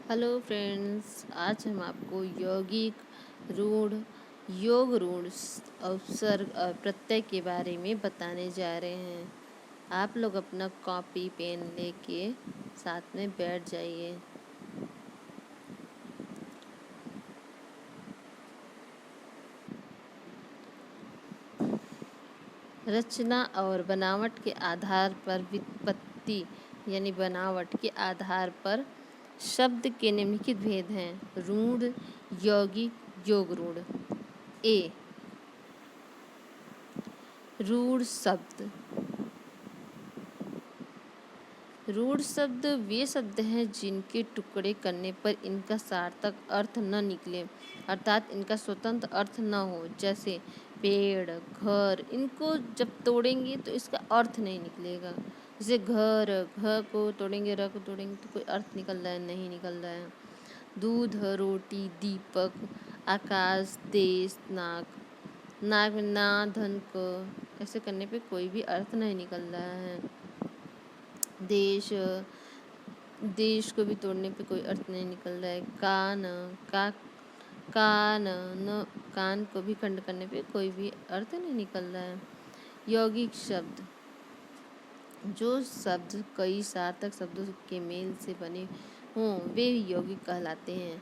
Hello friends, आज हम आपको यौगिक रूढ़, योग रूढ़, उपसर्ग और प्रत्यय के बारे में बताने जा रहे हैं। आप लोग अपना कॉपी पेन लेके साथ में बैठ जाइए। रचना और बनावट के आधार पर व्युत्पत्ति यानी बनावट के आधार पर शब्द के निम्नलिखित भेद हैं। रूढ़, यौगिक, योग रूढ़। ए, रूढ़ शब्द। रूढ़ शब्द वे शब्द हैं जिनके टुकड़े करने पर इनका सार्थक अर्थ न निकले, अर्थात इनका स्वतंत्र अर्थ न हो। जैसे पेड़, घर, इनको जब तोड़ेंगे तो इसका अर्थ नहीं निकलेगा। जैसे घर, घ को तोड़ेंगे, र को तोड़ेंगे तो कोई अर्थ निकल रहा है? नहीं निकल रहा है। दूध, रोटी, दीपक, आकाश, देश, नाक, नाक में ना, धन को ऐसे करने पे कोई भी अर्थ नहीं निकल रहा है। देश, देश को भी तोड़ने पे कोई अर्थ नहीं निकल रहा है। कान, का, कान, न, कान को भी खंड करने पे कोई भी अर्थ नहीं निकल रहा है। यौगिक शब्द, जो शब्द कई सार्थक शब्दों के मेल से बने हों वे यौगिक कहलाते हैं।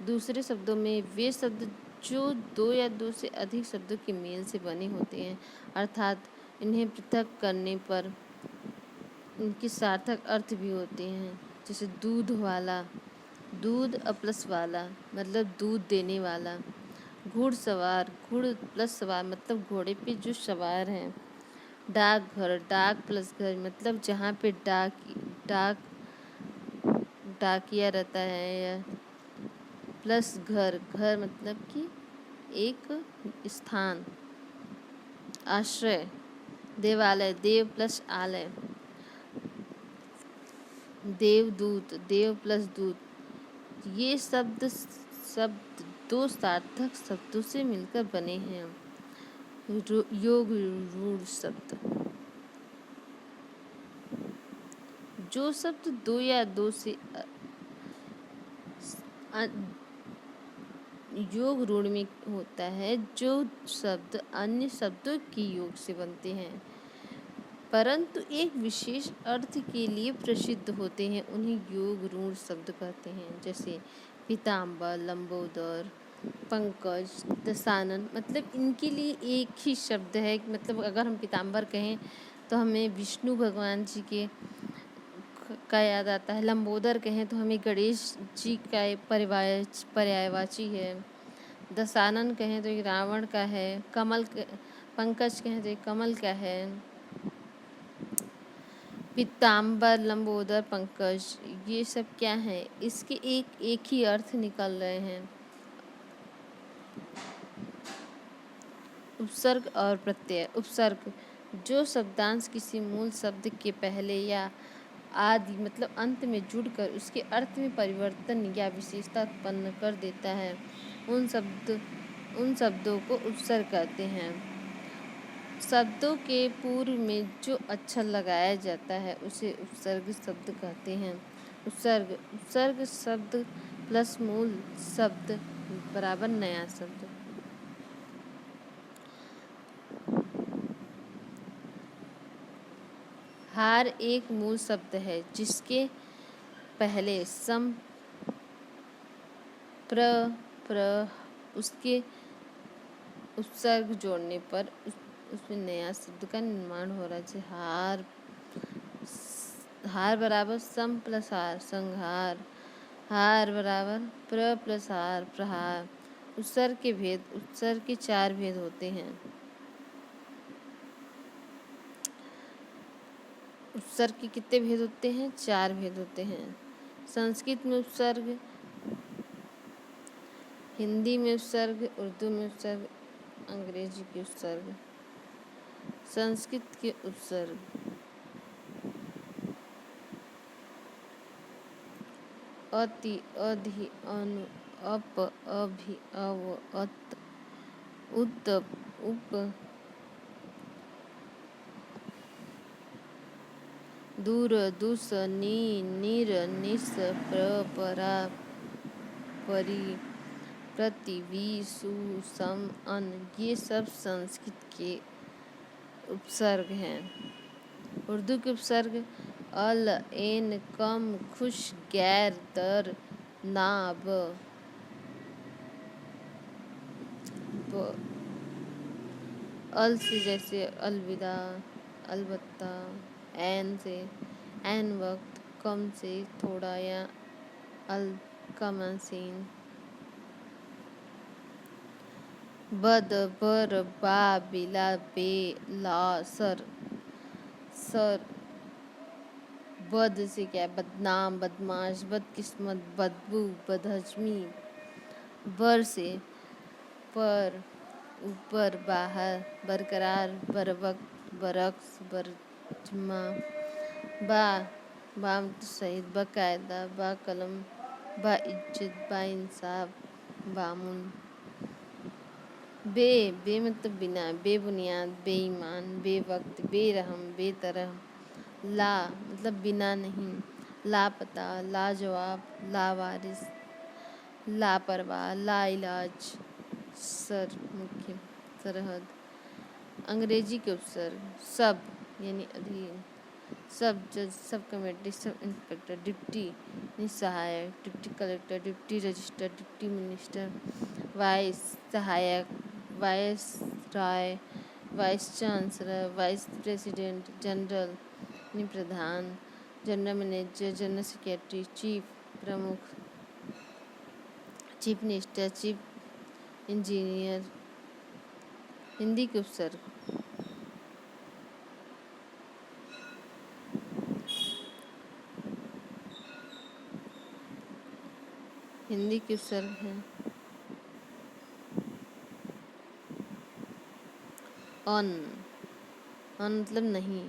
दूसरे शब्दों में वे शब्द जो दो या दो से अधिक शब्दों के मेल से बने होते हैं, अर्थात इन्हें पृथक करने पर इनके सार्थक अर्थ भी होते हैं। जैसे दूध वाला, दूध प्लस वाला मतलब दूध देने वाला। घुड़सवार, घुड़ प्लस सवार मतलब घोड़े पे जो सवार हैं। डाकघर, डाक प्लस घर मतलब जहाँ पे डाक डाकिया रहता है, या प्लस घर, घर मतलब कि एक स्थान, आश्रय। देवालय, देव प्लस आलय। देवदूत, देव प्लस दूत। ये शब्द दो सार्थक शब्दों से मिलकर बने हैं। योग रूढ़ शब्द, जो शब्द दो या दो से योग रूढ़ में होता है, जो शब्द अन्य शब्दों के योग से बनते हैं परंतु एक विशेष अर्थ के लिए प्रसिद्ध होते हैं, उन्हें योग रूढ़ शब्द कहते हैं। जैसे पीताम्बर, लंबोदर, पंकज, दशानन मतलब इनके लिए एक ही शब्द है। मतलब अगर हम पीताम्बर कहें तो हमें विष्णु भगवान जी के का याद आता है। लंबोदर कहें तो हमें गणेश जी का पर्यायवाची है। दशानन कहें तो ये रावण का है। पंकज कहें तो ये कमल का है। पीताम्बर, लंबोदर, पंकज ये सब क्या है? इसके एक ही अर्थ निकल रहे हैं। उपसर्ग और प्रत्यय। उपसर्ग, जो शब्दांश किसी मूल शब्द के पहले या आदि मतलब अंत में जुड़कर उसके अर्थ में परिवर्तन या विशेषता उत्पन्न कर देता है, उन शब्दों को उपसर्ग कहते हैं। शब्दों के पूर्व में जो अक्षर लगाया जाता है उसे उपसर्ग शब्द कहते हैं। उपसर्ग शब्द प्लस मूल शब्द बराबर नया शब्द। हार एक मूल शब्द है जिसके पहले सम, प्र उसके उपसर्ग जोड़ने पर उसमें नया शब्द का निर्माण हो रहा है। जैसे हार बराबर सम प्लस हार, संहार। हार बराबर प्र प्लस हार, प्रहार। उपसर्ग के भेद, उपसर्ग के 4 भेद होते हैं। उपसर्ग के कितने भेद होते हैं? 4 भेद होते हैं। संस्कृत में उपसर्ग, हिंदी में उपसर्ग, उर्दू में उपसर्ग, अंग्रेजी के उपसर्ग। संस्कृत के उपसर्ग, अति, अधि, अनु, अप, अभि, अव, अत, उत, उप, दूर दुस नी निर निस प्र परा परी प्रति वी सु सम अन, ये सब संस्कृत के उपसर्ग हैं। उर्दू के उपसर्ग अल, एन, कम, खुश, गैर, दर, ना, अल से जैसे अलविदा, अलबत्ता, ऐन से ऐन वक्त, कम से थोड़ा या अल कमसीन, बद, बर, बा, बिला, बे, ला, सर, सर, बद से क्या है, बदनाम, बदमाश, बदकिस्मत, बदबू, बदहजमी, बर से पर, ऊपर, बाहर, बरकरार, बरवक्त, बरक्स, बरजमा, बा, बाम सहित, बाकायदा, बाकलम, बाइज्जत, बाइंसाफ, बामुन, बे, बे मतलब बिना, बेबुनियाद, बेईमान, बेवक्त, बेरहम, बेतरह, ला मतलब बिना नहीं, लापता, लाजवाब, लावारिस, लापरवाह, लाइलाज, सर मुख्य, सरहद। अंग्रेजी के उपसर्ग सब यानी अधीन, सब जज, sub committee, sub inspector, deputy यानी सहायक, deputy collector, deputy register, deputy minister, vice सहायक, viceroy, vice chancellor, vice president, general यानी प्रधान, general manager, general secretary, chief प्रमुख, chief minister, chief engineer. Hindi के उपसर्ग हिंदी के उपसर्ग हैं अन, अन मतलब नहीं,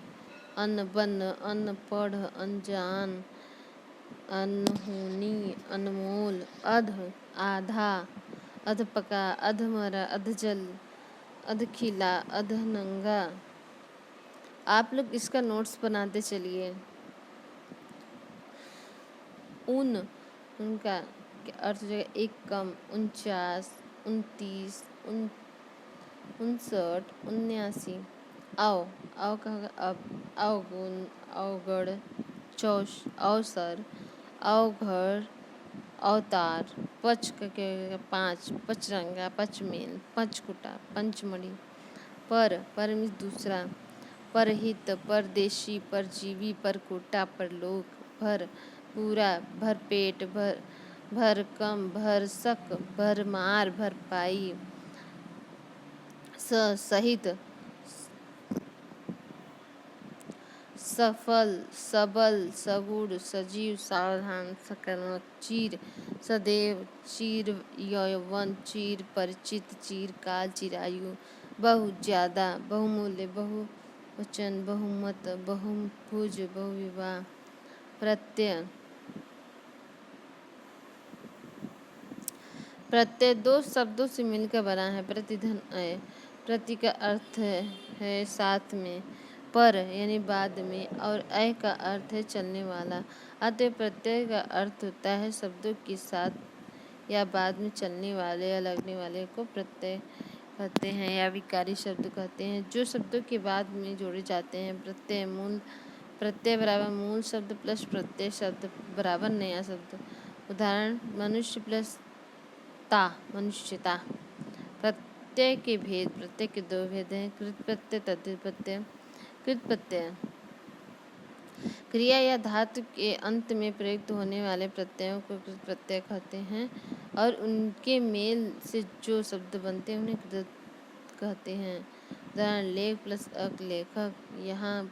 अनबन, अनपढ़, अनजान, अनहोनी, अनमोल, अध, आधा, अधपका, अधमरा, अधजल, अधखिला, अधनंगा। आप लोग इसका नोट्स बनाते चलिए। उन, उनका अर्थ हो जाएगा एक कम, 49, 29, 59, 79। आओ, आओ का होगा अब, अवगुण, अवगढ़, अवसर, अवघड़, अवतार, पच का क्या होगा 5, पचरंगा, पचमेल, पंचकुटा, पंचमढ़ी। पर मीन्स दूसरा, परहित, परदेशी, परजीवी, परकोटा, परलोक, भर पूरा, भरपेट, भरकम, भरसक, भरमार, भरपाई, सहित, सफल, सबल, सगुण, सजीव, सावधान, सकर्मक, चीर, सदैव, चीर यौवन, चीर परिचित, चीरकाल, चिरायु, बहुत ज्यादा, बहुमूल्य, बहुवचन, बहुमत, बहुभुज, बहुविवाह। प्रत्यय, प्रत्यय दो शब्दों से मिलकर बना है, प्रतिधन अय, प्रति का अर्थ है साथ में, पर यानी बाद में, और अय का अर्थ है चलने वाला। अतः प्रत्यय का अर्थ होता है शब्दों के साथ या बाद में चलने वाले या लगने वाले को प्रत्यय कहते हैं या विकारी शब्द कहते हैं, जो शब्दों के बाद में जोड़े जाते हैं। प्रत्यय मूल, प्रत्यय बराबर मूल शब्द प्लस प्रत्यय शब्द बराबर नया शब्द। उदाहरण, मनुष्य प्लस ता, मनुष्यता। प्रत्यय के भेद, प्रत्यय के दो भेद हैं, कृत प्रत्यय, तद्धित प्रत्यय। कृत प्रत्यय क्रिया या धातु के अंत में प्रयुक्त होने वाले प्रत्ययों को कृत प्रत्यय कहते हैं, और उनके मेल से जो शब्द बनते हैं उन्हें कृत कहते हैं। उदाहरण, लेख प्लस अक, लेखक, यहाँ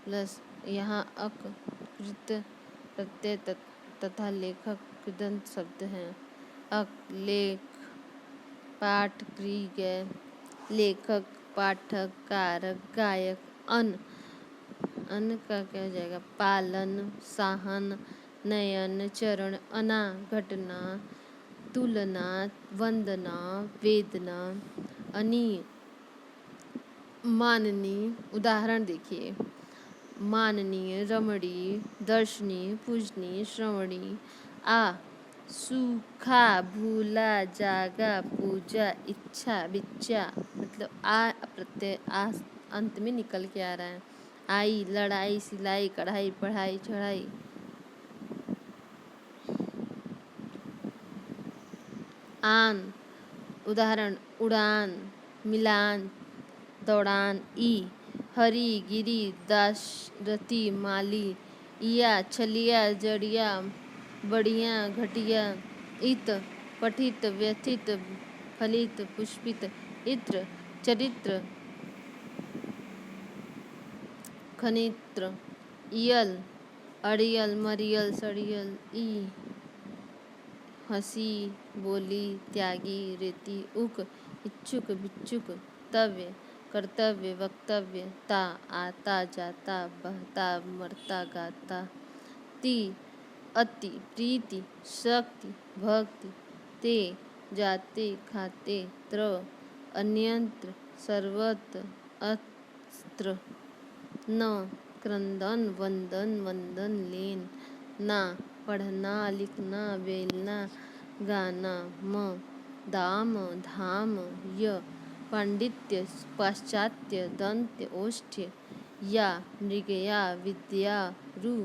प्लस यहाँ अक कृत प्रत्यय तथा लेखक कृदंत शब्द हैं। अक, लेख, पाठ, क्रिया, लेखक, पाठक, कारक, गायक। अन, अन का क्या हो जाएगा, पालन, साहन, नयन, चरण, अना, घटना, तुलना, वंदना, वेदना, अनी, माननी। उदाहरण देखिए, माननीय, रमणीय, दर्शनीय, पूजनीय, श्रवणीय। आ सूखा, भूला, जागा, पूजा, इच्छा, विच्छा। मतलब आ प्रत्यय आ अंत में निकल के आ रहा है। आई, लड़ाई, सिलाई, कढ़ाई, पढ़ाई, चढ़ाई। आन, उदाहरण उड़ान, मिलान, दौड़ान। ई, हरी, गिरी, दाशरथी, माली। इया, छलिया, जड़िया, बढ़िया, घटिया। इत, पठित, व्यथित, फलित, पुष्पित। इत्र, चरित्र, खनित्र। इयल, अड़ियल, मरियल, सड़ियल। ई, हंसी, बोली, त्यागी, रेती। उक, इच्छुक, भिक्षुक। तव्य, कर्तव्य, वक्तव्य। ता, आता, जाता, बहता, मरता, गाता। ती, अति, प्रीति, शक्ति, भक्ति। ते, जाते, खाते। त्र, अन्यंत्र, सर्वत्र, अस्त्र। न, क्रंदन, वंदन, वंदन, लेन। ना, पढ़ना, लिखना, बेलना, गाना। म, दाम, धाम। य, पांडित्य, पाश्चात्य, दंत्य, ओष्ठ्य। या, मृगया, विद्या। रु,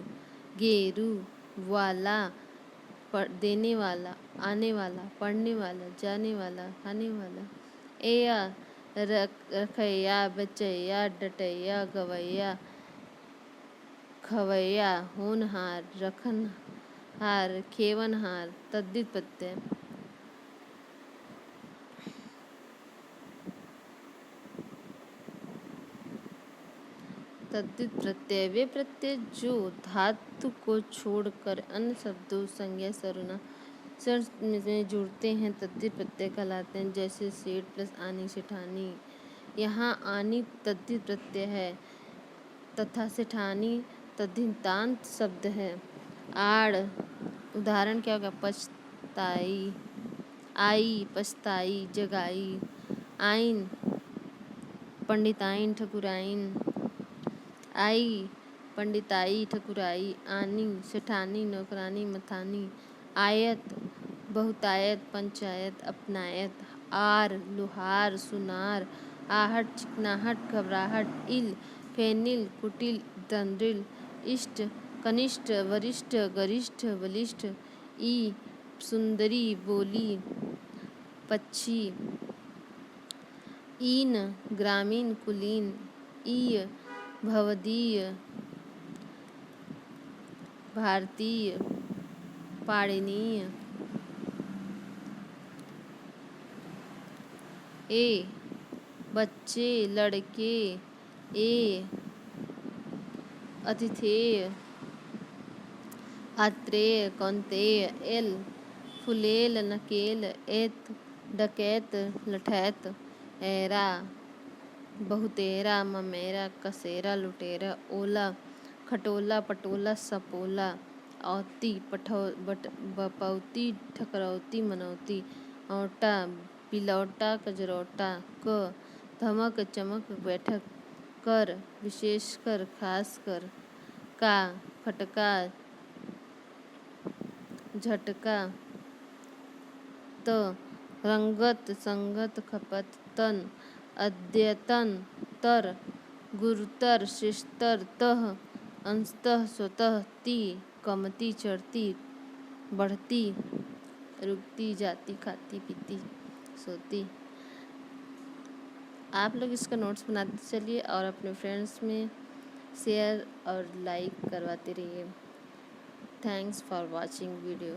गेरु, वाला, देने वाला, आने वाला, पढ़ने वाला, जाने वाला, खाने वाला। एया, रखैया, बचैया, डटैया, गवैया, खवैया, होनहार, रखनहार, खेवनहार। तद्धित प्रत्यय। तद्धित प्रत्यय वे प्रत्यय जो धातु को छोड़कर अन्य शब्दों, संज्ञा, सर्वनाम में जुड़ते हैं तद्धित प्रत्यय कहलाते हैं। जैसे सेठ प्लस आनी, सेठानी। यहाँ आनी तद्धित प्रत्यय है तथा सेठानी तद्धितांत शब्द है। आड़, उदाहरण क्या होगा? पछताई, आई, पछताई, जगाई। आइन, पंडिताइन, ठकुराइन। आई, पंडिताई, ठकुराई। आनी, सेठानी, नौकरानी, मथानी। आयत, बहुतायत, पंचायत, अपनायत। आर, लुहार, सुनार। आहट, चिकनाहट, घबराहट। इल, फेनिल, कुटिल, दंड्रिल। इष्ट, कनिष्ठ, वरिष्ठ, गरिष्ठ, बलिष्ठ। ई, सुंदरी, बोली, पक्षी। ईन, ग्रामीण, कुलीन। ईय, भवदीय, भारतीय, पाणिनीय। ए, बच्चे, लड़के। ए, अतिथेय, आत्रेय, कौन्तेय। एल, फुलेल, नकेल। एत, डकैत, लठैत। ऐरा, बहुतेरा, ममेरा, कसेरा, लुटेरा। ओला, खटोला, पटोला, सपोला। औती, बपौती, ठकरौती, मनौती। औटा, बिलौटा, कजरौटा। क, धमक, चमक, बैठक। कर, विशेषकर, खासकर। का, फटका, झटका। त, रंगत, संगत, खपत। तन, अद्यतन। तर, गुरुतर, श्रेष्ठतर। तह, अंशतः, स्वतः। ती, कमती, चढ़ती, बढ़ती, रुकती, जाती, खाती, पीती, सोती। आप लोग इसका नोट्स बनाते चलिए और अपने फ्रेंड्स में शेयर और लाइक करवाते रहिए। Thanks for watching video.